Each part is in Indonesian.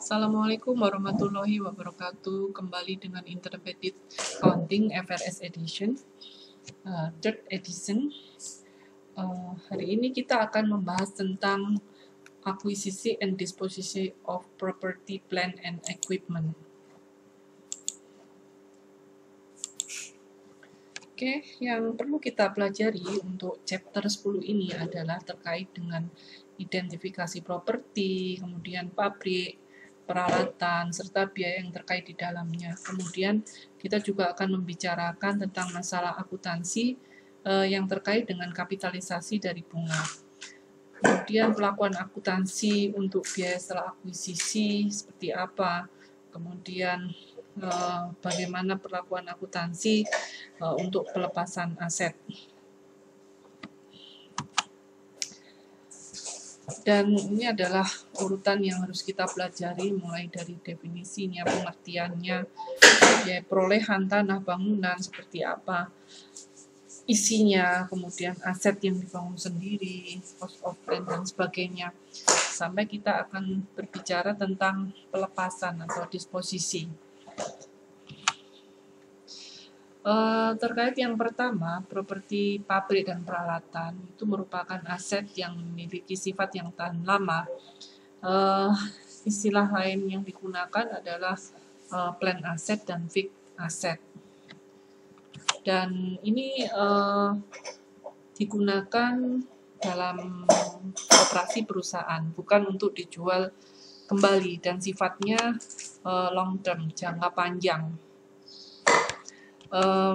Assalamualaikum warahmatullahi wabarakatuh. Kembali dengan Intermediate Accounting FRS Edition, third edition. Hari ini kita akan membahas tentang Acquisition and Disposition of Property, Plant and Equipment. Oke, yang perlu kita pelajari untuk chapter 10 ini adalah terkait dengan identifikasi properti, kemudian pabrik, peralatan, serta biaya yang terkait di dalamnya. Kemudian kita juga akan membicarakan tentang masalah akuntansi yang terkait dengan kapitalisasi dari bunga. Kemudian pelakuan akuntansi untuk biaya setelah akuisisi seperti apa. Kemudian bagaimana perlakuan akuntansi untuk pelepasan aset. Dan ini adalah urutan yang harus kita pelajari mulai dari definisinya, pengertiannya, ya, perolehan tanah bangunan seperti apa, isinya, kemudian aset yang dibangun sendiri, cost of rent dan sebagainya. Sampai kita akan berbicara tentang pelepasan atau disposisi. Terkait yang pertama, properti pabrik dan peralatan itu merupakan aset yang memiliki sifat yang tahan lama. Istilah lain yang digunakan adalah plan asset dan fixed asset. Dan ini digunakan dalam operasi perusahaan, bukan untuk dijual kembali, dan sifatnya long term, jangka panjang.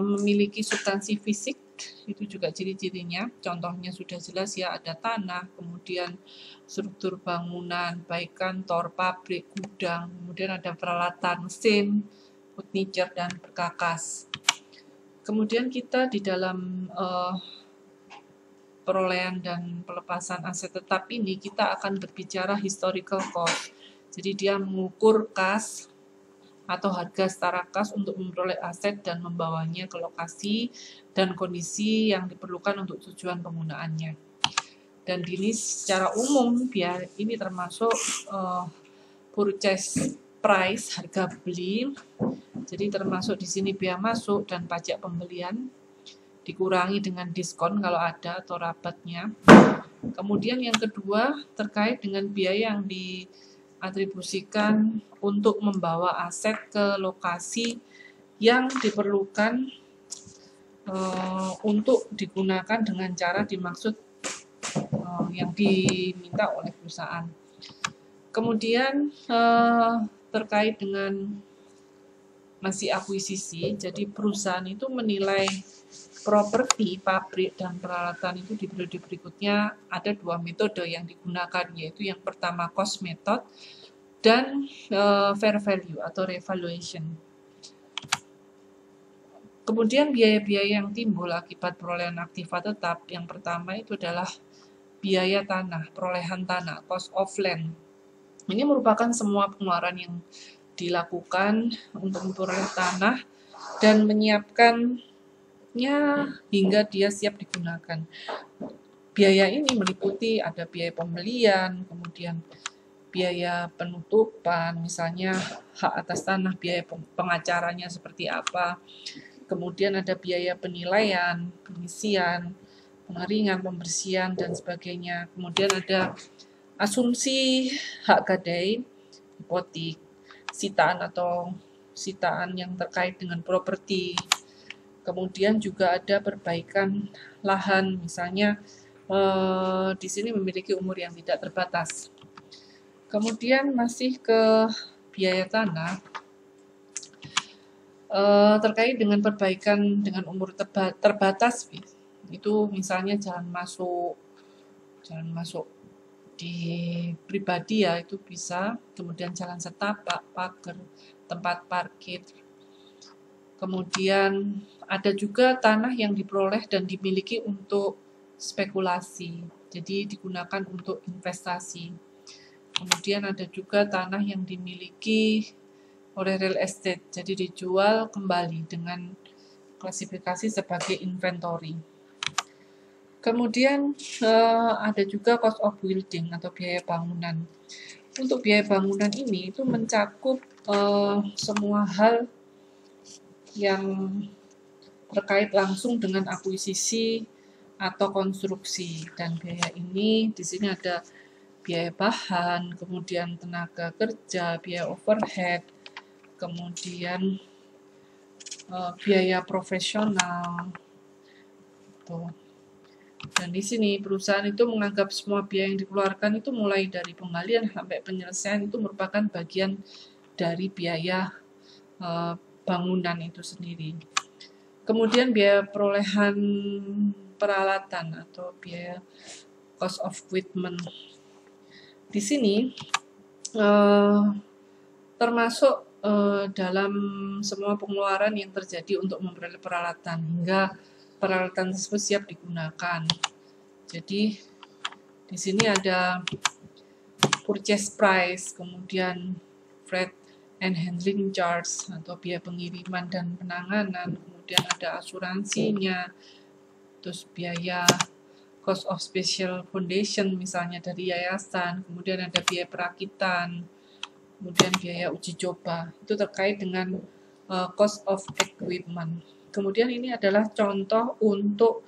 Memiliki substansi fisik, itu juga ciri-cirinya. Contohnya sudah jelas ya, ada tanah, kemudian struktur bangunan, baik kantor, pabrik, gudang, kemudian ada peralatan, mesin, furniture, dan perkakas. Kemudian kita di dalam perolehan dan pelepasan aset tetap ini, kita akan berbicara historical cost. Jadi dia mengukur kas atau harga setara kas untuk memperoleh aset dan membawanya ke lokasi dan kondisi yang diperlukan untuk tujuan penggunaannya. Dan ini secara umum biar ini termasuk purchase price, harga beli. Jadi termasuk di sini biaya masuk dan pajak pembelian, dikurangi dengan diskon kalau ada atau rabatnya. Kemudian yang kedua terkait dengan biaya yang diatribusikan untuk membawa aset ke lokasi yang diperlukan untuk digunakan dengan cara dimaksud yang diminta oleh perusahaan. Kemudian terkait dengan masih akuisisi, jadi perusahaan itu menilai properti, pabrik, dan peralatan itu di periode berikutnya ada dua metode yang digunakan, yaitu yang pertama cost method dan fair value atau revaluation. Kemudian biaya-biaya yang timbul akibat perolehan aktiva tetap, yang pertama itu adalah biaya tanah, perolehan tanah, cost of land. Ini merupakan semua pengeluaran yang dilakukan untuk memperoleh tanah dan menyiapkannya hingga dia siap digunakan. Biaya ini meliputi ada biaya pembelian, kemudian biaya penutupan, misalnya hak atas tanah, biaya pengacaranya seperti apa, kemudian ada biaya penilaian, pengisian, pengeringan, pembersihan, dan sebagainya. Kemudian ada asumsi hak gadai, hipotek, sitaan atau sitaan yang terkait dengan properti. Kemudian juga ada perbaikan lahan, misalnya di sini memiliki umur yang tidak terbatas. Kemudian masih ke biaya tanah, terkait dengan perbaikan dengan umur terbatas, itu misalnya jalan masuk di pribadi ya, itu bisa, kemudian jalan setapak, pagar, tempat parkir. Kemudian ada juga tanah yang diperoleh dan dimiliki untuk spekulasi, jadi digunakan untuk investasi. Kemudian ada juga tanah yang dimiliki oleh real estate, jadi dijual kembali dengan klasifikasi sebagai inventory. Kemudian ada juga cost of building atau biaya bangunan. untuk biaya bangunan ini itu mencakup semua hal yang terkait langsung dengan akuisisi atau konstruksi, dan biaya ini di sini ada biaya bahan, kemudian tenaga kerja, biaya overhead, kemudian biaya profesional. Tuh. Dan di sini perusahaan itu menganggap semua biaya yang dikeluarkan itu mulai dari penggalian sampai penyelesaian itu merupakan bagian dari biaya bangunan itu sendiri. Kemudian biaya perolehan peralatan atau biaya cost of equipment. Di sini termasuk dalam semua pengeluaran yang terjadi untuk memperoleh peralatan hingga peralatan tersebut siap digunakan. Jadi di sini ada purchase price, kemudian freight and handling charge atau biaya pengiriman dan penanganan, kemudian ada asuransinya, terus biaya cost of special foundation misalnya dari yayasan, kemudian ada biaya perakitan, kemudian biaya uji coba, itu terkait dengan cost of equipment. Kemudian ini adalah contoh untuk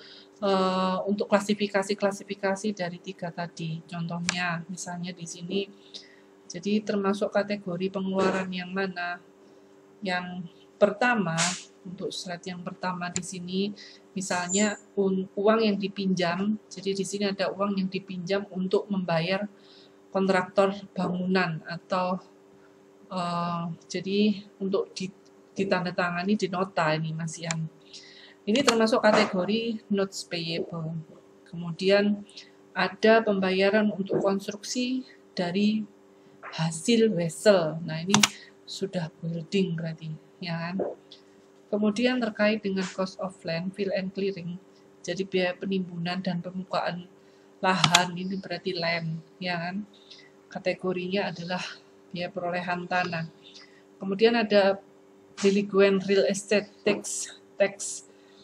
klasifikasi dari 3 tadi. Contohnya misalnya di sini, jadi termasuk kategori pengeluaran yang mana? Yang pertama, untuk slide yang pertama di sini, misalnya uang yang dipinjam. Jadi di sini ada uang yang dipinjam untuk membayar kontraktor bangunan atau jadi untuk ditandatangani di nota ini Mas Ian. Ini termasuk kategori notes payable. Kemudian ada pembayaran untuk konstruksi dari hasil vessel. Nah, ini sudah building berarti, ya kan? Kemudian terkait dengan cost of land, fill and clearing. Jadi biaya penimbunan dan pembukaan lahan, ini berarti land, ya kan? Kategorinya adalah biaya perolehan tanah. Kemudian ada delinquent real estate tax.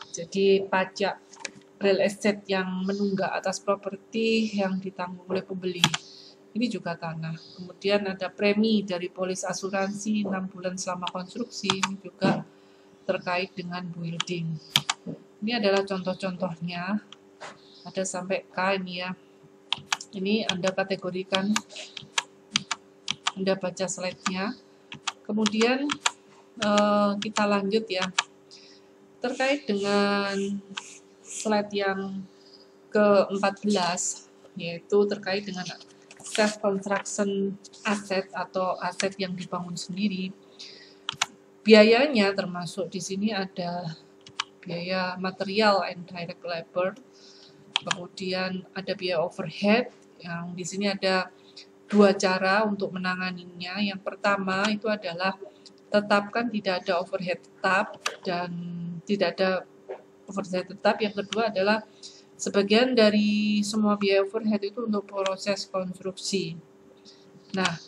Jadi pajak real estate yang menunggak atas properti yang ditanggung oleh pembeli. Ini juga tanah. Kemudian ada premi dari polis asuransi 6 bulan selama konstruksi. Ini juga terkait dengan building. Ini adalah contoh-contohnya. Ada sampai K ini ya. Ini Anda kategorikan. Anda baca slide-nya. Kemudian kita lanjut ya. Terkait dengan slide yang ke-14, yaitu terkait dengan self construction asset atau aset yang dibangun sendiri. Biayanya termasuk di sini ada biaya material and direct labor, kemudian ada biaya overhead, yang di sini ada 2 cara untuk menanganinya. Yang pertama itu adalah tetapkan tidak ada overhead tetap dan tidak ada overhead tetap. Yang kedua adalah sebagian dari semua biaya overhead itu untuk proses konstruksi. Nah,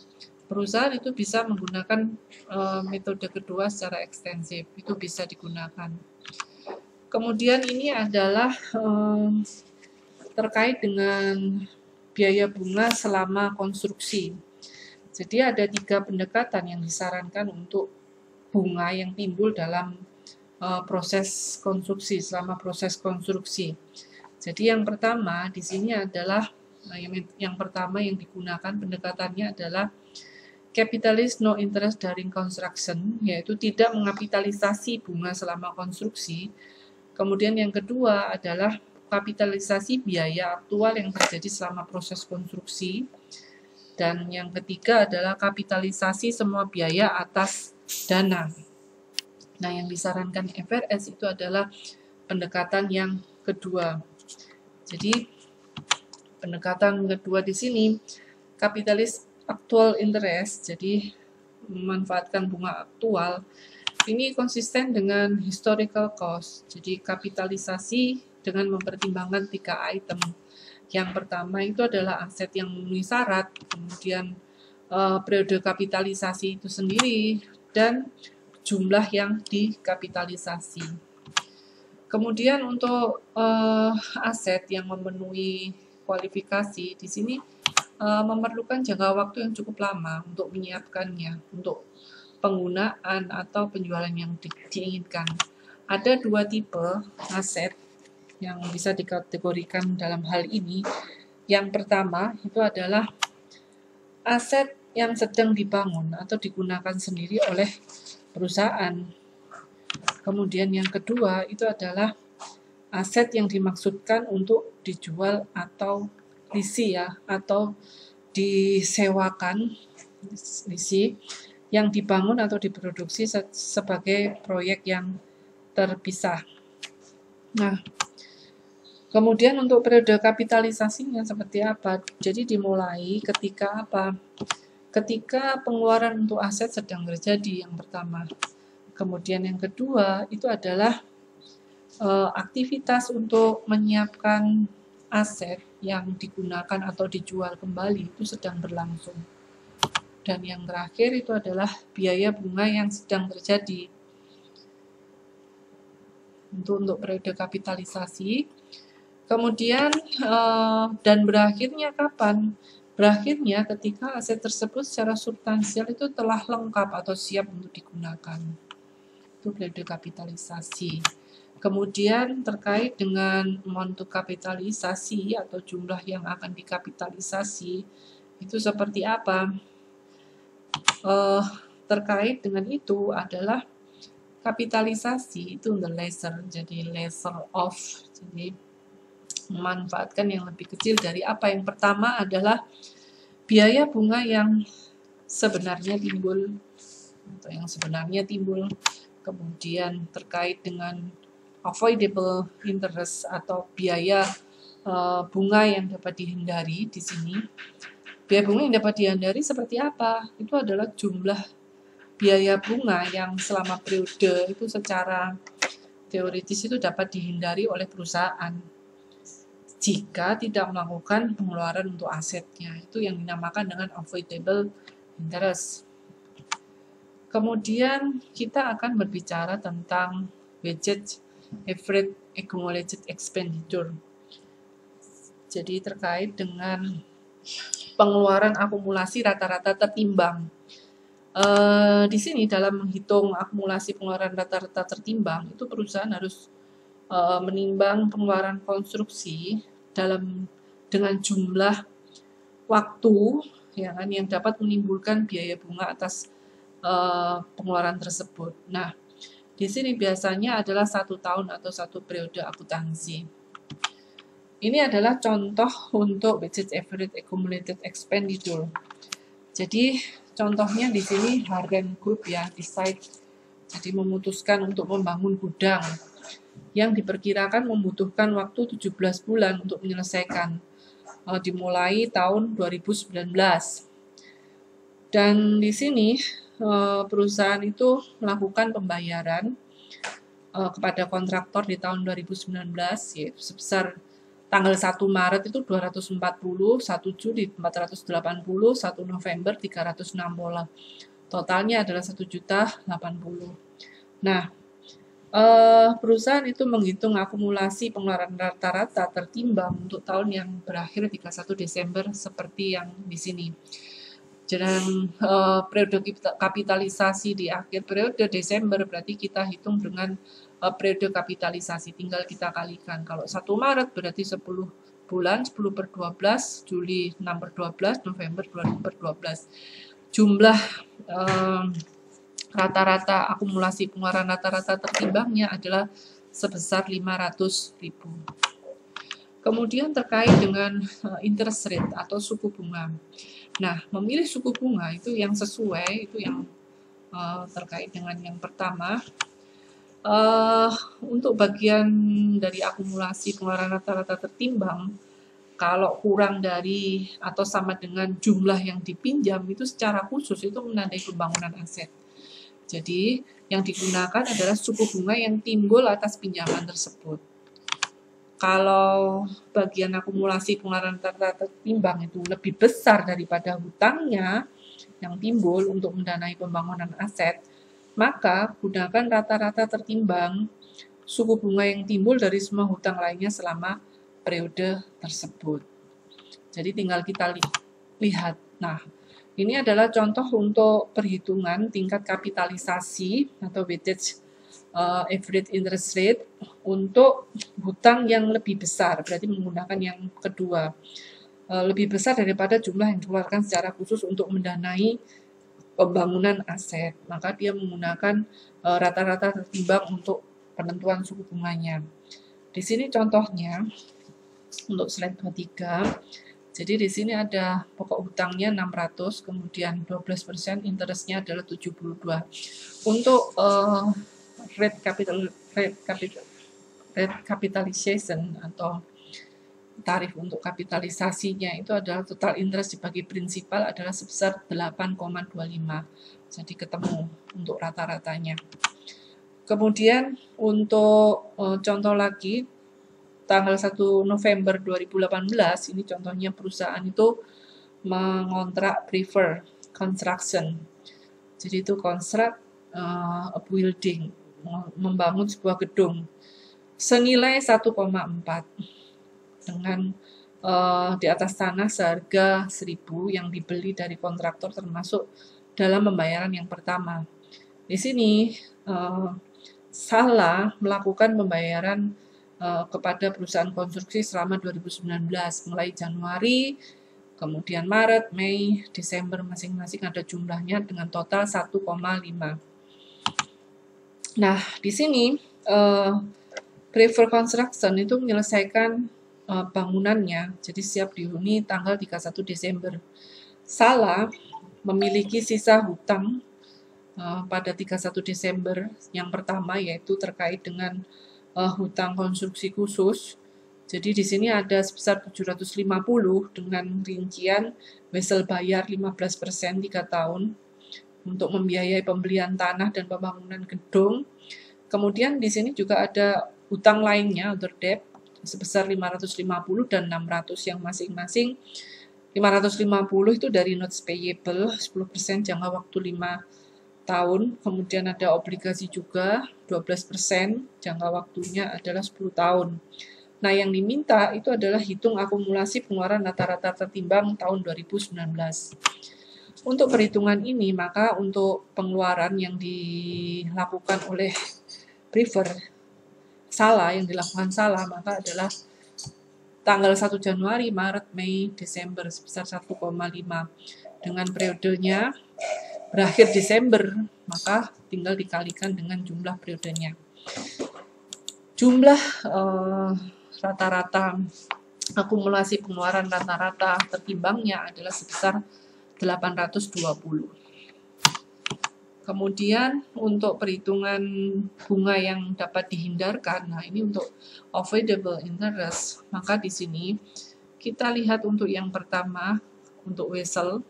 perusahaan itu bisa menggunakan metode kedua secara ekstensif, itu bisa digunakan. Kemudian ini adalah terkait dengan biaya bunga selama konstruksi. Jadi ada 3 pendekatan yang disarankan untuk bunga yang timbul dalam proses konstruksi, selama proses konstruksi. Jadi yang pertama di sini adalah yang pertama yang digunakan pendekatannya adalah capitalist no interest during construction, yaitu tidak mengapitalisasi bunga selama konstruksi. Kemudian yang kedua adalah kapitalisasi biaya aktual yang terjadi selama proses konstruksi. Dan yang ketiga adalah kapitalisasi semua biaya atas dana. Nah, yang disarankan FRS itu adalah pendekatan yang kedua. Jadi, pendekatan kedua di sini, kapitalis actual interest, jadi memanfaatkan bunga aktual, ini konsisten dengan historical cost. Jadi, kapitalisasi dengan mempertimbangkan 3 item. Yang pertama itu adalah aset yang memenuhi syarat, kemudian periode kapitalisasi itu sendiri, dan jumlah yang dikapitalisasi. Kemudian untuk aset yang memenuhi kualifikasi, di sini memerlukan jangka waktu yang cukup lama untuk menyiapkannya, untuk penggunaan atau penjualan yang diinginkan. Ada dua tipe aset yang bisa dikategorikan dalam hal ini. Yang pertama itu adalah aset yang sedang dibangun atau digunakan sendiri oleh perusahaan. Kemudian yang kedua itu adalah aset yang dimaksudkan untuk dijual atau lease ya, atau disewakan, lease, yang dibangun atau diproduksi sebagai proyek yang terpisah. Nah, kemudian untuk periode kapitalisasinya seperti apa? Jadi dimulai ketika apa? Ketika pengeluaran untuk aset sedang terjadi, yang pertama. Kemudian yang kedua itu adalah aktivitas untuk menyiapkan aset yang digunakan atau dijual kembali itu sedang berlangsung. Dan yang terakhir itu adalah biaya bunga yang sedang terjadi. Untuk periode kapitalisasi. Kemudian dan berakhirnya kapan? Berakhirnya ketika aset tersebut secara substansial itu telah lengkap atau siap untuk digunakan. Itu periode kapitalisasi. Kemudian terkait dengan amount kapitalisasi atau jumlah yang akan dikapitalisasi itu seperti apa? Terkait dengan itu adalah kapitalisasi itu the lesser, jadi lesser of, jadi memanfaatkan yang lebih kecil dari apa. Yang pertama adalah biaya bunga yang sebenarnya timbul atau yang sebenarnya timbul. Kemudian terkait dengan avoidable interest atau biaya bunga yang dapat dihindari di sini. Biaya bunga yang dapat dihindari seperti apa? Itu adalah jumlah biaya bunga yang selama periode itu secara teoritis itu dapat dihindari oleh perusahaan jika tidak melakukan pengeluaran untuk asetnya. Itu yang dinamakan dengan avoidable interest. Kemudian kita akan berbicara tentang budget average accumulated expenditure. Jadi terkait dengan pengeluaran akumulasi rata-rata tertimbang. Di sini dalam menghitung akumulasi pengeluaran rata-rata tertimbang, itu perusahaan harus menimbang pengeluaran konstruksi dengan jumlah waktu ya kan, yang dapat menimbulkan biaya bunga atas pengeluaran tersebut. Nah, di sini biasanya adalah 1 tahun atau 1 periode akuntansi. Ini adalah contoh untuk budget average accumulated expenditure. Jadi contohnya di sini Harden Group ya, decide, jadi memutuskan untuk membangun gudang yang diperkirakan membutuhkan waktu 17 bulan untuk menyelesaikan, dimulai tahun 2019. Dan di sini perusahaan itu melakukan pembayaran kepada kontraktor di tahun 2019 yaitu sebesar tanggal 1 Maret itu 240, 1 Juli 480, 1 November 360. Totalnya adalah 1.080. Nah, perusahaan itu menghitung akumulasi pengeluaran rata-rata tertimbang untuk tahun yang berakhir 31 Desember seperti yang di sini. Dan periode kapitalisasi di akhir periode Desember berarti kita hitung dengan periode kapitalisasi, tinggal kita kalikan. Kalau 1 Maret berarti 10 bulan, 10 per 12, Juli 6 per 12, November 2 per 12. Jumlah rata-rata akumulasi pengeluaran rata-rata tertimbangnya adalah sebesar 500.000. Kemudian terkait dengan interest rate atau suku bunga. Nah, memilih suku bunga itu yang sesuai, itu yang terkait dengan yang pertama. Untuk bagian dari akumulasi pengeluaran rata-rata tertimbang, kalau kurang dari atau sama dengan jumlah yang dipinjam itu secara khusus itu menandai pembangunan aset. Jadi yang digunakan adalah suku bunga yang timbul atas pinjaman tersebut. Kalau bagian akumulasi pengeluaran rata-rata tertimbang itu lebih besar daripada hutangnya yang timbul untuk mendanai pembangunan aset, maka gunakan rata-rata tertimbang suku bunga yang timbul dari semua hutang lainnya selama periode tersebut. Jadi tinggal kita lihat. Nah, ini adalah contoh untuk perhitungan tingkat kapitalisasi atau weighted average interest rate untuk hutang yang lebih besar, berarti menggunakan yang kedua. Lebih besar daripada jumlah yang dikeluarkan secara khusus untuk mendanai pembangunan aset. Maka dia menggunakan rata-rata tertimbang untuk penentuan suku bunganya. Di sini contohnya untuk slide 23. Jadi di sini ada pokok hutangnya 600, kemudian 12%, interestnya adalah 72. Untuk rate capitalization atau tarif untuk kapitalisasinya itu adalah total interest dibagi prinsipal adalah sebesar 8,25. Jadi ketemu untuk rata-ratanya. Kemudian untuk contoh lagi, tanggal 1 November 2018, ini contohnya perusahaan itu mengontrak Prefer Construction. Jadi itu construct a building, membangun sebuah gedung senilai 1,4 dengan di atas tanah seharga 1.000 yang dibeli dari kontraktor termasuk dalam pembayaran yang pertama. Di sini Salah melakukan pembayaran kepada perusahaan konstruksi selama 2019, mulai Januari, kemudian Maret, Mei, Desember masing-masing ada jumlahnya dengan total 1,5. Nah, di sini Prefer Construction itu menyelesaikan bangunannya, jadi siap dihuni tanggal 31 Desember. Salah memiliki sisa hutang pada 31 Desember yang pertama, yaitu terkait dengan hutang konstruksi khusus. Jadi di sini ada sebesar 750 dengan rincian Wesel bayar 15% 3 tahun untuk membiayai pembelian tanah dan pembangunan gedung. Kemudian di sini juga ada hutang lainnya, other debt, sebesar 550 dan 600 yang masing-masing. 550 itu dari notes payable, 10% jangka waktu 5 tahun. Kemudian ada obligasi juga, 12%, jangka waktunya adalah 10 tahun. Nah, yang diminta itu adalah hitung akumulasi pengeluaran rata-rata tertimbang tahun 2019. Untuk perhitungan ini, maka untuk pengeluaran yang dilakukan oleh Prefer yang dilakukan Salah, maka adalah tanggal 1 Januari, Maret, Mei, Desember sebesar 1,5. Dengan periodenya berakhir Desember, maka tinggal dikalikan dengan jumlah periodenya. Jumlah rata-rata akumulasi pengeluaran rata-rata tertimbangnya adalah sebesar 820. Kemudian untuk perhitungan bunga yang dapat dihindarkan, nah ini untuk avoidable interest, maka di sini kita lihat untuk yang pertama, untuk Wesel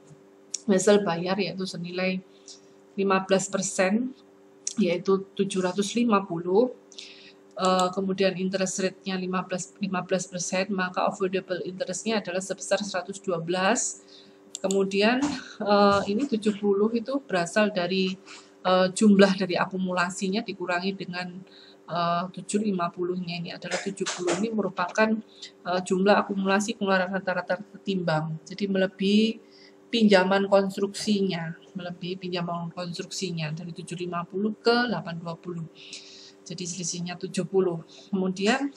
bayar yaitu senilai 15%, yaitu 750, kemudian interest rate-nya 15%, maka avoidable interest-nya adalah sebesar 112. Kemudian ini 70 itu berasal dari jumlah dari akumulasinya dikurangi dengan 750-nya, ini adalah 70. Ini merupakan jumlah akumulasi pengeluaran rata-rata tertimbang. Jadi melebihi pinjaman konstruksinya dari 750 ke 820. Jadi selisihnya 70. Kemudian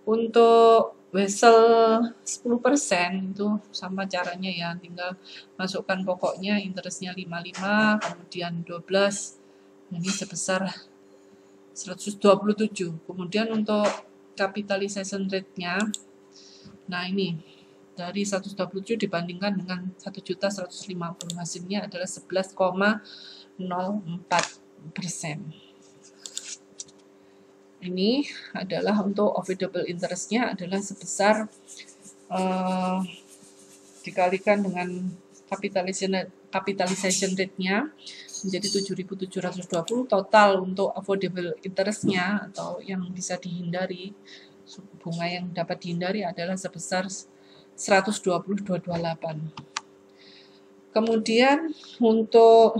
untuk Wesel 10% itu sama caranya ya, tinggal masukkan pokoknya, interestnya 55, kemudian 12, ini sebesar 127. Kemudian untuk capitalization rate-nya, nah ini dari 127 dibandingkan dengan 1.150, hasilnya adalah 11,04%. Ini adalah untuk avoidable interest-nya adalah sebesar dikalikan dengan capitalization rate-nya menjadi 7.720. Total untuk avoidable interest-nya atau yang bisa dihindari, bunga yang dapat dihindari adalah sebesar 120,228. Kemudian untuk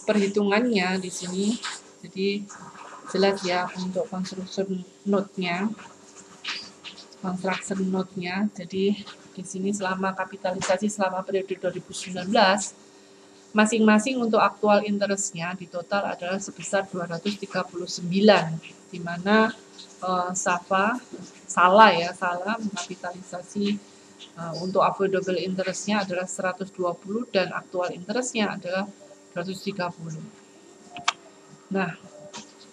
perhitungannya di sini, jadi jelas ya untuk construction note-nya. construction note-nya. Jadi di sini selama kapitalisasi selama periode 2019, masing-masing untuk aktual interest-nya di total adalah sebesar 239, di mana salah mengkapitalisasi untuk avoidable interest-nya adalah 120 dan aktual interest-nya adalah 230. Nah,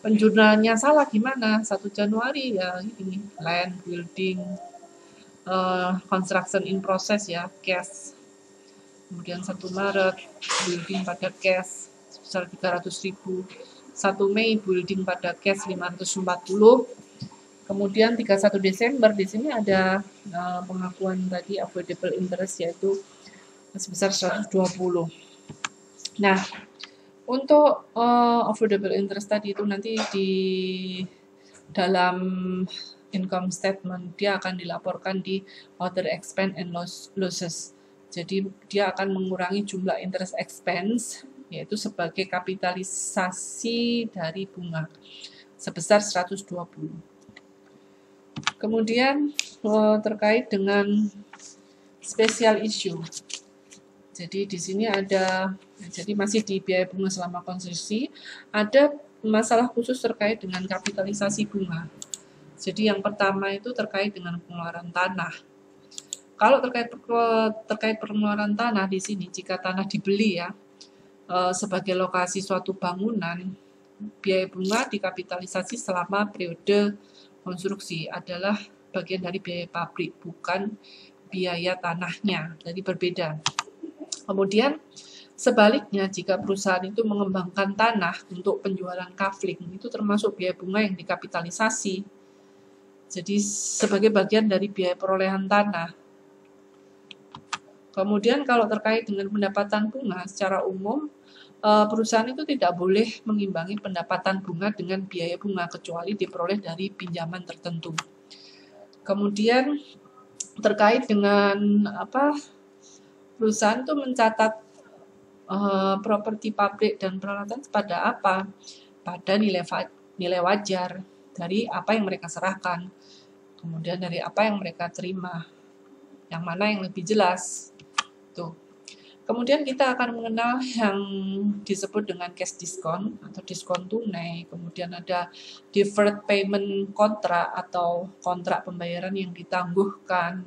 penjurnalnya salah gimana? 1 Januari ya ini land, building, construction in process ya, cash. Kemudian 1 Maret building pada cash sebesar 300.000. 1 Mei building pada cash 540. Kemudian 31 Desember di sini ada pengakuan tadi avoidable interest yaitu sebesar 120. Nah, untuk avoidable interest tadi itu nanti di dalam income statement dia akan dilaporkan di other expense and losses. Jadi dia akan mengurangi jumlah interest expense yaitu sebagai kapitalisasi dari bunga sebesar 120. Kemudian terkait dengan special issue. Jadi di sini ada, jadi masih di biaya bunga selama konstruksi, ada masalah khusus terkait dengan kapitalisasi bunga. Jadi yang pertama itu terkait dengan pengeluaran tanah. Kalau terkait pengeluaran tanah di sini, jika tanah dibeli ya sebagai lokasi suatu bangunan, biaya bunga dikapitalisasi selama periode konstruksi adalah bagian dari biaya pabrik, bukan biaya tanahnya, jadi berbeda. Kemudian sebaliknya, jika perusahaan itu mengembangkan tanah untuk penjualan kafling, itu termasuk biaya bunga yang dikapitalisasi. Jadi sebagai bagian dari biaya perolehan tanah. Kemudian kalau terkait dengan pendapatan bunga, secara umum perusahaan itu tidak boleh mengimbangi pendapatan bunga dengan biaya bunga kecuali diperoleh dari pinjaman tertentu. Kemudian terkait dengan perusahaan itu mencatat properti pabrik dan peralatan pada apa? Pada nilai wajar dari apa yang mereka serahkan. Kemudian dari apa yang mereka terima. Yang mana yang lebih jelas? Tuh. Kemudian kita akan mengenal yang disebut dengan cash discount atau diskon tunai. Kemudian ada deferred payment kontrak atau kontrak pembayaran yang ditangguhkan.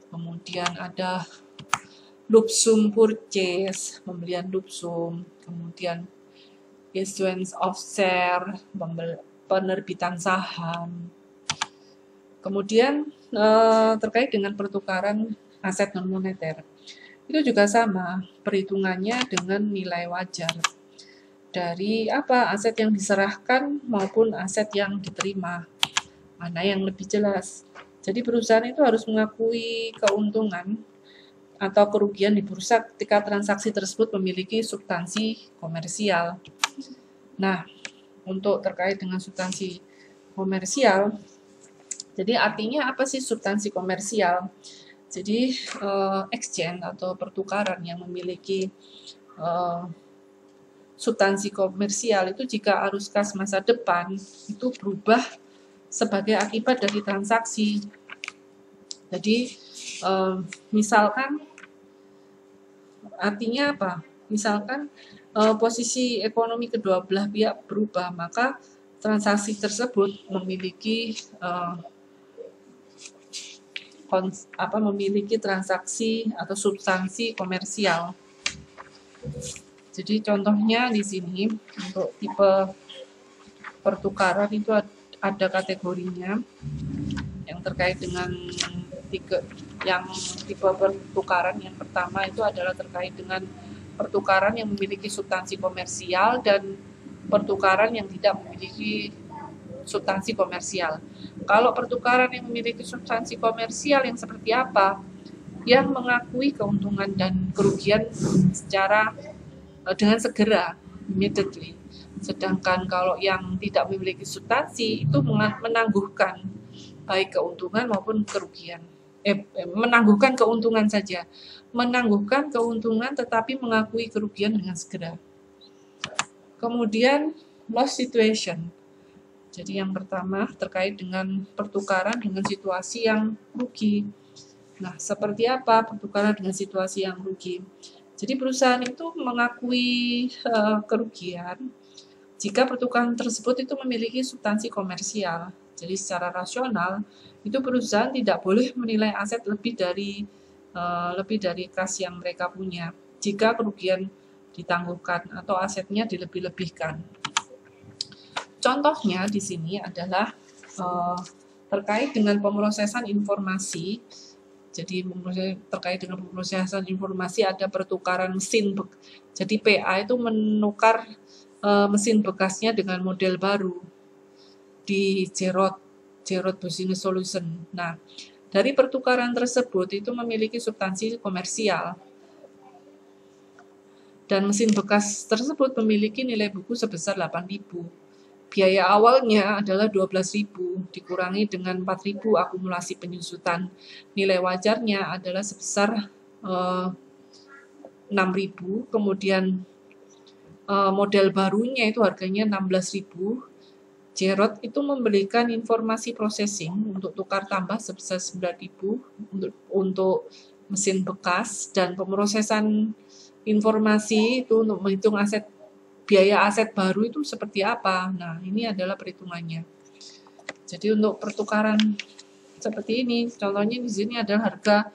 Kemudian ada lump sum purchase, pembelian lump sum. Kemudian issuance of share, penerbitan saham. Kemudian terkait dengan pertukaran aset non moneter. Itu juga sama, perhitungannya dengan nilai wajar dari aset yang diserahkan maupun aset yang diterima. Mana yang lebih jelas? Jadi perusahaan itu harus mengakui keuntungan atau kerugian di bursa ketika transaksi tersebut memiliki substansi komersial. Nah, untuk terkait dengan substansi komersial, jadi artinya apa sih substansi komersial? Jadi exchange atau pertukaran yang memiliki substansi komersial itu jika arus kas masa depan itu berubah sebagai akibat dari transaksi. Jadi misalkan artinya apa? Misalkan posisi ekonomi kedua belah pihak berubah, maka transaksi tersebut memiliki memiliki transaksi atau substansi komersial. Jadi contohnya di sini untuk tipe pertukaran itu ada kategorinya yang terkait dengan tipe pertukaran yang pertama itu adalah terkait dengan pertukaran yang memiliki substansi komersial dan pertukaran yang tidak memiliki substansi komersial. Kalau pertukaran yang memiliki substansi komersial yang seperti apa? Yang mengakui keuntungan dan kerugian dengan segera, immediately. Sedangkan kalau yang tidak memiliki substansi itu menangguhkan baik keuntungan maupun kerugian. Menangguhkan keuntungan saja. Menangguhkan keuntungan tetapi mengakui kerugian dengan segera. Kemudian loss situation. Jadi yang pertama terkait dengan pertukaran dengan situasi yang rugi. Nah, seperti apa pertukaran dengan situasi yang rugi? Jadi perusahaan itu mengakui kerugian jika pertukaran tersebut itu memiliki substansi komersial. Jadi secara rasional itu perusahaan tidak boleh menilai aset lebih dari kas yang mereka punya jika kerugian ditangguhkan atau asetnya dilebih-lebihkan. Contohnya di sini adalah terkait dengan pemrosesan informasi. Jadi terkait dengan pemrosesan informasi ada pertukaran mesin. Jadi PA itu menukar mesin bekasnya dengan model baru di Jerot Business Solution. Nah, dari pertukaran tersebut itu memiliki substansi komersial. Dan mesin bekas tersebut memiliki nilai buku sebesar 8.000. Biaya awalnya adalah 12.000 dikurangi dengan 4.000 akumulasi penyusutan. Nilai wajarnya adalah sebesar 6.000, kemudian model barunya itu harganya 16.000. Jerot itu memberikan informasi processing untuk tukar tambah sebesar 9.000 untuk mesin bekas, dan pemrosesan informasi itu untuk menghitung biaya aset baru itu seperti apa. Nah, ini adalah perhitungannya. Jadi untuk pertukaran seperti ini, contohnya di sini adalah harga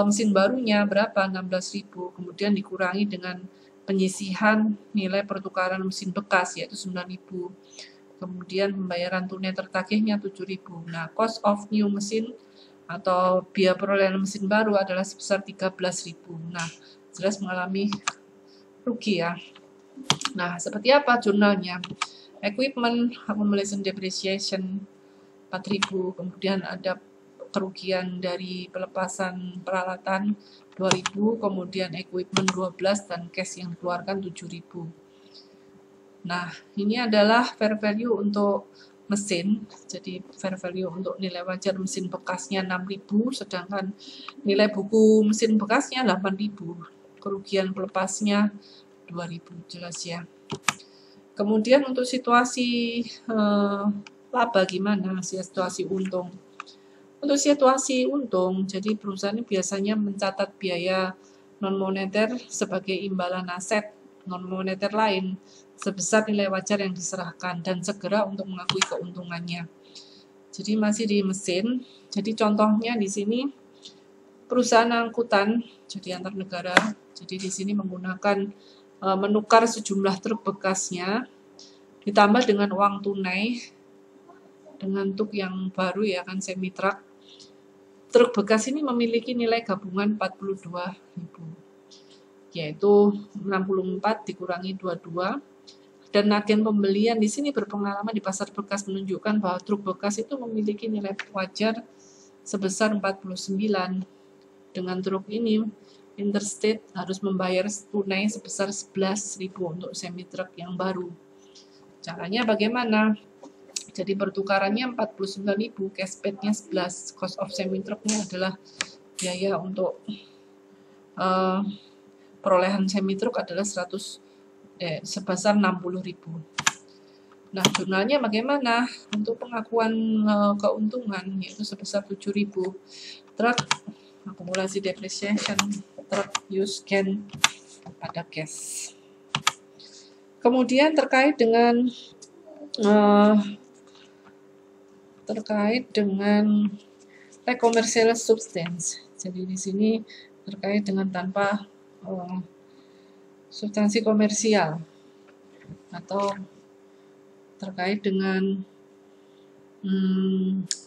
mesin barunya berapa? 16.000. Kemudian dikurangi dengan penyisihan nilai pertukaran mesin bekas yaitu 9.000. Kemudian pembayaran tunai tertagihnya 7.000. Nah, cost of new mesin atau biaya perolehan mesin baru adalah sebesar 13.000. Nah, jelas mengalami rugi ya. Nah, seperti apa jurnalnya? Equipment accumulation depreciation 4.000, kemudian ada kerugian dari pelepasan peralatan 2.000, kemudian equipment 12 dan cash yang dikeluarkan 7.000. Nah, ini adalah fair value untuk mesin. Jadi fair value untuk nilai wajar mesin bekasnya 6.000, sedangkan nilai buku mesin bekasnya 8.000. Kerugian pelepasnya 2.000, jelas ya. Kemudian untuk situasi laba gimana, situasi untung. Untuk situasi untung, jadi perusahaan ini biasanya mencatat biaya non-moneter sebagai imbalan aset non-moneter lain sebesar nilai wajar yang diserahkan dan segera untuk mengakui keuntungannya. Jadi masih di mesin. Jadi contohnya di sini perusahaan angkutan, jadi antar negara. Jadi di sini menggunakan menukar sejumlah truk bekasnya ditambah dengan uang tunai dengan truk yang baru ya kan, semi truck. Truk bekas ini memiliki nilai gabungan 42.000, yaitu 64 dikurangi 22. Dan agen pembelian di sini berpengalaman di pasar bekas menunjukkan bahwa truk bekas itu memiliki nilai wajar sebesar 49. Dengan truk ini Interstate harus membayar tunai sebesar 11.000 untuk semi truck yang baru. Caranya bagaimana? Jadi pertukarannya 49.000, cash paid-nya 11, cost of semi truck-nya adalah biaya untuk perolehan semi truck adalah sebesar 60.000. Nah, jurnalnya bagaimana? Untuk pengakuan keuntungan yaitu sebesar 7.000. Truk akumulasi depreciation, truk use gain pada cash. Kemudian terkait dengan commercial substance. Jadi di sini terkait dengan tanpa substansi komersial atau terkait dengan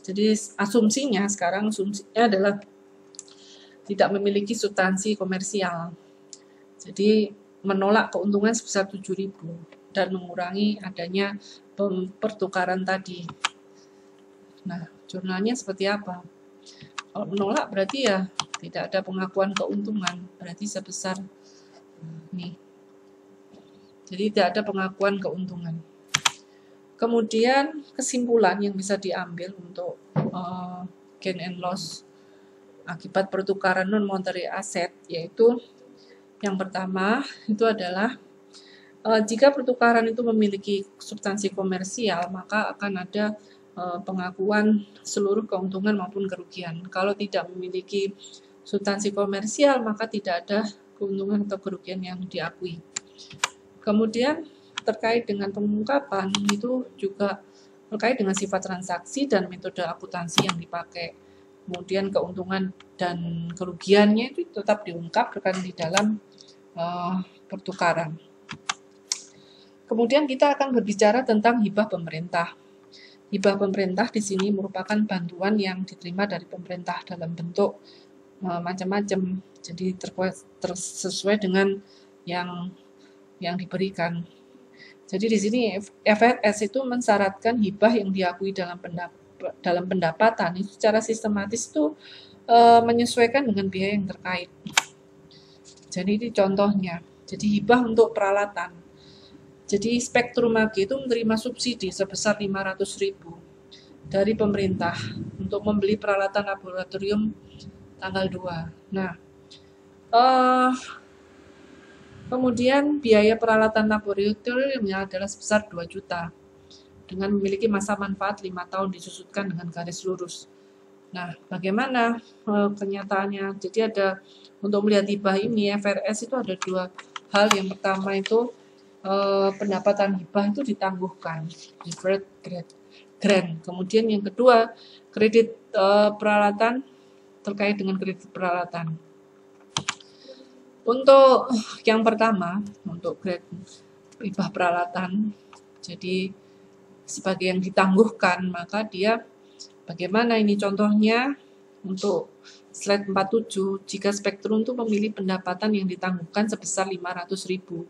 jadi asumsinya adalah tidak memiliki substansi komersial. Jadi menolak keuntungan sebesar 7.000 dan mengurangi adanya pertukaran tadi. Nah, jurnalnya seperti apa? Kalau menolak berarti ya tidak ada pengakuan keuntungan, berarti sebesar ini. Jadi tidak ada pengakuan keuntungan. Kemudian kesimpulan yang bisa diambil untuk gain and loss akibat pertukaran non-monetary asset, yaitu yang pertama itu adalah Jika pertukaran itu memiliki substansi komersial, maka akan ada pengakuan seluruh keuntungan maupun kerugian. Kalau tidak memiliki substansi komersial, maka tidak ada keuntungan atau kerugian yang diakui. Kemudian terkait dengan pengungkapan itu juga terkait dengan sifat transaksi dan metode akuntansi yang dipakai. Kemudian keuntungan dan kerugiannya itu tetap diungkapkan di dalam pertukaran. Kemudian kita akan berbicara tentang hibah pemerintah. Hibah pemerintah di sini merupakan bantuan yang diterima dari pemerintah dalam bentuk macam-macam. Jadi sesuai dengan yang diberikan. Jadi di sini FRS itu mensyaratkan hibah yang diakui dalam pendapatan itu secara sistematis itu menyesuaikan dengan biaya yang terkait. Jadi ini contohnya. Jadi hibah untuk peralatan. Jadi Spektrum AG itu menerima subsidi sebesar 500.000 dari pemerintah untuk membeli peralatan laboratorium tanggal 2. Nah, kemudian biaya peralatan laboratoriumnya adalah sebesar 2 juta dengan memiliki masa manfaat 5 tahun disusutkan dengan garis lurus. Nah, bagaimana kenyataannya? Jadi ada untuk melihat hibah ini FRS itu ada 2 hal. Yang pertama itu pendapatan hibah itu ditangguhkan, deferred grant. Kemudian yang kedua, kredit peralatan terkait dengan kredit peralatan. Untuk yang pertama, untuk grant hibah peralatan, jadi sebagai yang ditangguhkan, maka dia bagaimana ini contohnya untuk slide 47, jika Spektrum itu memilih pendapatan yang ditangguhkan sebesar 500.000.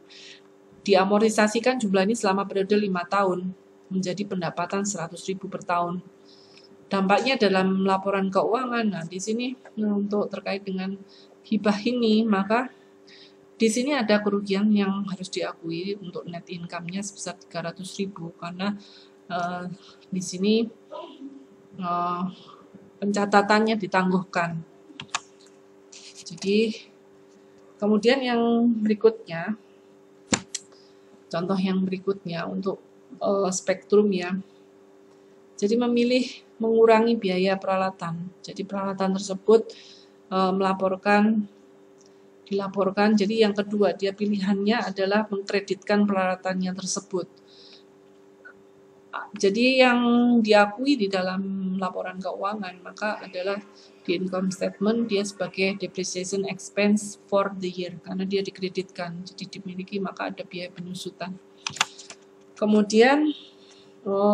Diamortisasikan jumlah ini selama periode 5 tahun menjadi pendapatan 100.000 per tahun. Dampaknya dalam laporan keuangan. Nah, di sini untuk terkait dengan hibah ini, maka di sini ada kerugian yang harus diakui untuk net income-nya sebesar 300.000 karena di sini pencatatannya ditangguhkan. Jadi kemudian yang berikutnya, contoh yang berikutnya untuk Spektrum ya. Jadi memilih mengurangi biaya peralatan. Jadi peralatan tersebut dilaporkan. Jadi yang kedua, dia pilihannya adalah mengkreditkan peralatannya tersebut. Jadi yang diakui di dalam laporan keuangan maka adalah di income statement dia sebagai depreciation expense for the year karena dia dikreditkan. Jadi dimiliki maka ada biaya penyusutan. Kemudian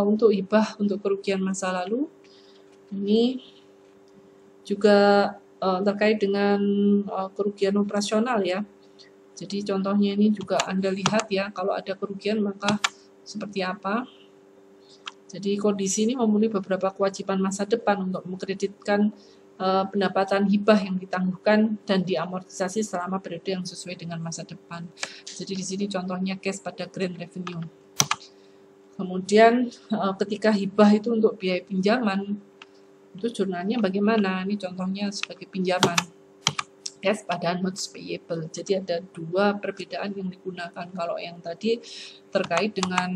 untuk hibah untuk kerugian masa lalu ini juga terkait dengan kerugian operasional ya. Jadi contohnya ini juga Anda lihat ya, kalau ada kerugian maka seperti apa. Jadi kondisi ini memenuhi beberapa kewajiban masa depan untuk mengkreditkan pendapatan hibah yang ditangguhkan dan diamortisasi selama periode yang sesuai dengan masa depan. Jadi di sini contohnya case pada grant revenue. Kemudian ketika hibah itu untuk biaya pinjaman, itu jurnalnya bagaimana? Ini contohnya sebagai pinjaman. Case pada notes payable. Jadi ada 2 perbedaan yang digunakan. Kalau yang tadi terkait dengan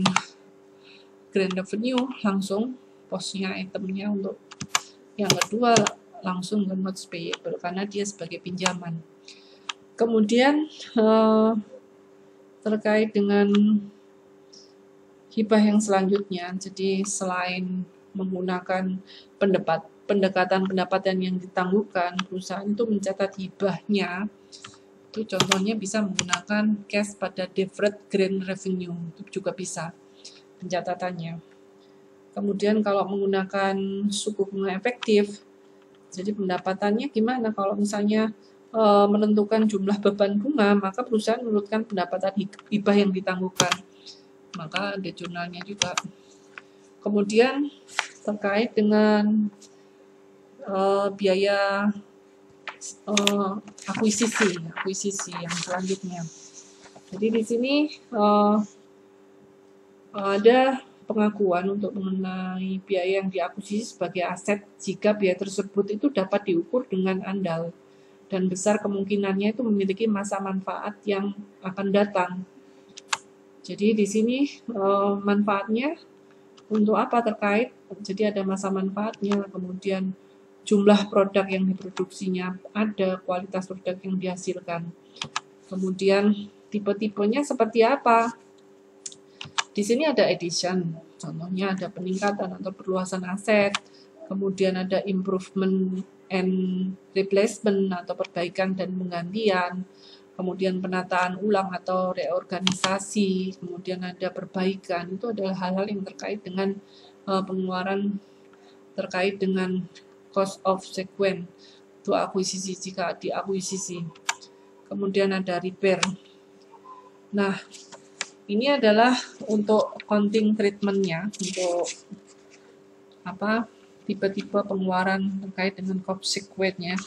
grant revenue langsung posnya itemnya, untuk yang kedua langsung ke notes payable karena dia sebagai pinjaman. Kemudian terkait dengan hibah yang selanjutnya, jadi selain menggunakan pendekatan pendapatan yang ditangguhkan, perusahaan itu mencatat hibahnya. Itu contohnya bisa menggunakan cash pada deferred grant revenue, itu juga bisa pencatatannya. Kemudian kalau menggunakan suku bunga efektif, jadi pendapatannya gimana? Kalau misalnya menentukan jumlah beban bunga, maka perusahaan menurunkan pendapatan hibah yang ditangguhkan. Maka ada jurnalnya juga. Kemudian terkait dengan biaya akuisisi yang selanjutnya. Jadi di sini ada pengakuan untuk mengenai biaya yang diakuisisi sebagai aset jika biaya tersebut itu dapat diukur dengan andal dan besar kemungkinannya itu memiliki masa manfaat yang akan datang. Jadi di sini manfaatnya untuk apa terkait, jadi ada masa manfaatnya, kemudian jumlah produk yang diproduksinya ada, kualitas produk yang dihasilkan, kemudian tipe-tipenya seperti apa. Di sini ada addition, contohnya ada peningkatan atau perluasan aset, kemudian ada improvement and replacement atau perbaikan dan penggantian, kemudian penataan ulang atau reorganisasi, kemudian ada perbaikan. Itu adalah hal-hal yang terkait dengan pengeluaran terkait dengan cost of sequence untuk akuisisi jika diakuisisi. Kemudian ada repair. Nah, ini adalah untuk accounting treatment-nya, untuk apa tipe-tipe pengeluaran terkait dengan cost sequence-nya.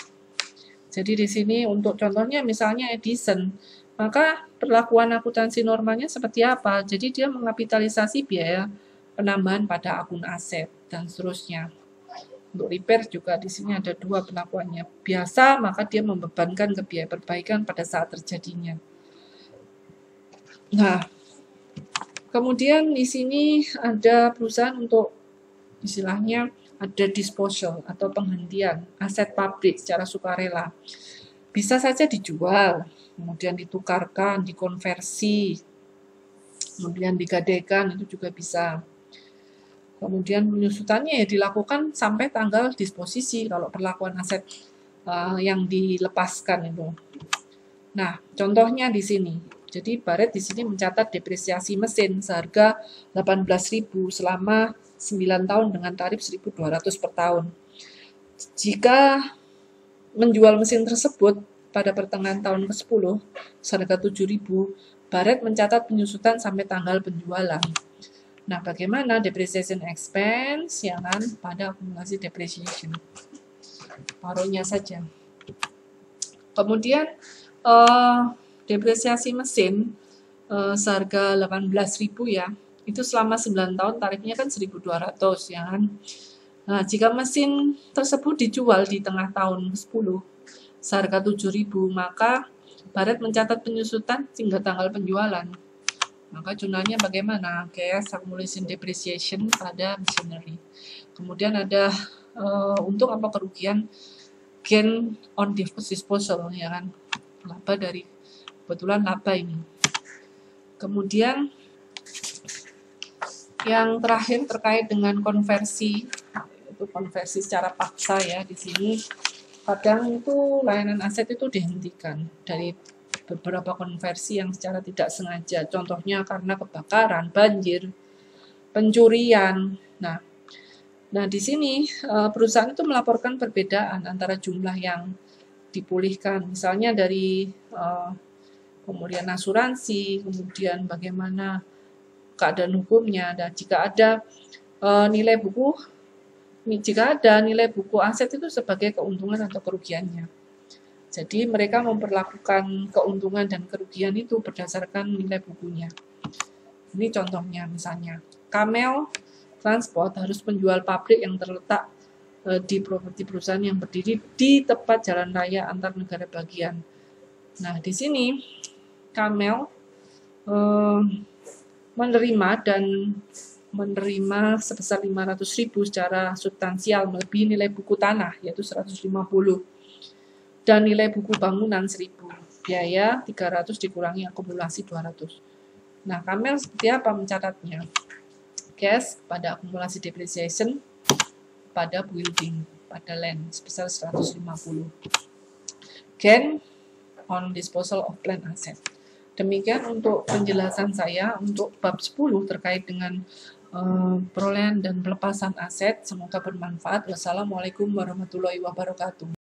Jadi di sini untuk contohnya misalnya addition, maka perlakuan akuntansi normanya seperti apa? Jadi dia mengkapitalisasi biaya penambahan pada akun aset dan seterusnya. Untuk repair juga di sini ada dua perlakuannya. Biasa maka dia membebankan ke biaya perbaikan pada saat terjadinya. Nah, kemudian di sini ada perusahaan untuk istilahnya ada disposal atau penghentian aset pabrik secara sukarela. Bisa saja dijual, kemudian ditukarkan, dikonversi, kemudian digadaikan, itu juga bisa. Kemudian penyusutannya ya dilakukan sampai tanggal disposisi kalau perlakuan aset yang dilepaskan itu. Nah, contohnya di sini. Jadi Baret di sini mencatat depresiasi mesin seharga 18.000 selama 9 tahun dengan tarif 1.200 per tahun. Jika menjual mesin tersebut pada pertengahan tahun ke-10 seharga 7.000, Baret mencatat penyusutan sampai tanggal penjualan. Nah, bagaimana depreciation expense ya kan pada akumulasi depreciation. Paruhnya saja. Kemudian depresiasi mesin seharga 18.000 ya. Itu selama 9 tahun tarifnya kan 1.200 ya kan. Nah, jika mesin tersebut dijual di tengah tahun 10 seharga 7.000, maka Baret mencatat penyusutan hingga tanggal penjualan. Maka jurnalnya bagaimana? Cash accumulation depreciation pada machinery. Kemudian ada untung apa kerugian, gain on disposal ya kan. Laba dari kebetulan laba ini. Kemudian yang terakhir terkait dengan konversi, itu konversi secara paksa ya. Di sini kadang itu layanan aset itu dihentikan dari beberapa konversi yang secara tidak sengaja. Contohnya karena kebakaran, banjir, pencurian. Nah di sini perusahaan itu melaporkan perbedaan antara jumlah yang dipulihkan, misalnya dari pemulihan asuransi, kemudian bagaimana keadaan hukumnya. Dan jika ada nilai buku aset itu sebagai keuntungan atau kerugiannya. Jadi mereka memperlakukan keuntungan dan kerugian itu berdasarkan nilai bukunya. Ini contohnya misalnya, Camel Transport harus menjual pabrik yang terletak di properti perusahaan yang berdiri di tepat jalan raya antar negara bagian. Nah, di sini Camel menerima sebesar 500.000 secara substansial melebihi nilai buku tanah yaitu 150 dan nilai buku bangunan 1.000. Biaya 300 dikurangi akumulasi 200. Nah, Camel seperti apa mencatatnya? Cash pada akumulasi depreciation pada building, pada land sebesar 150. Gain on disposal of plant asset. Demikian untuk penjelasan saya untuk bab 10 terkait dengan perolehan dan pelepasan aset. Semoga bermanfaat. Wassalamualaikum warahmatullahi wabarakatuh.